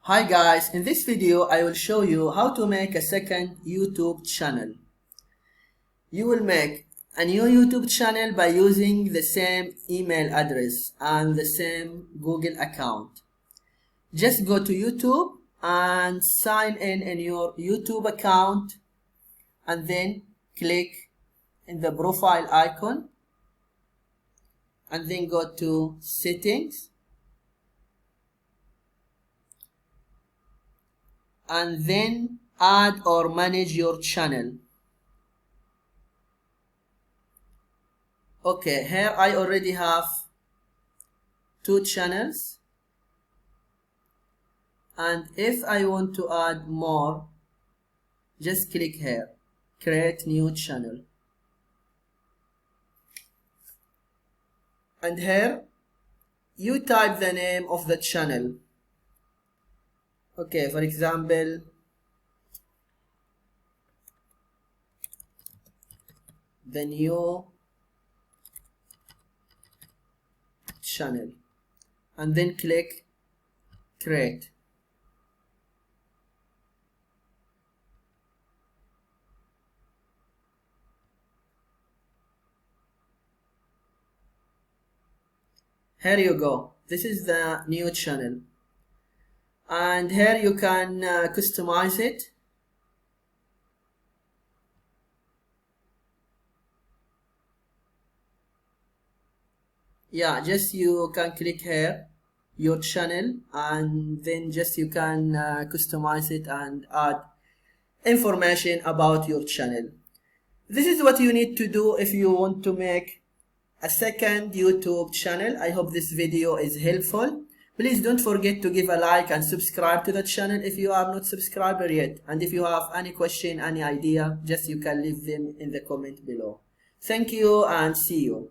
Hi guys, in this video I will show you how to make a second YouTube channel. You will make a new YouTube channel by using the same email address and the same Google account. Just go to YouTube and sign in your YouTube account and then click in the profile icon and then go to settings and then add or manage your channel. Okay, here I already have 2 channels, and if I want to add more, just click here, create new channel, and here you type the name of the channel. Okay, for example, the new channel, and then click create. Here you go, this is the new channel, and here you can customize it. Yeah, just you can click here your channel, and then just you can customize it and add information about your channel. This is what you need to do if you want to make a second YouTube channel. I hope this video is helpful. Please don't forget to give a like and subscribe to the channel if you are not subscribed yet. And if you have any question, any idea, just you can leave them in the comment below. Thank you and see you.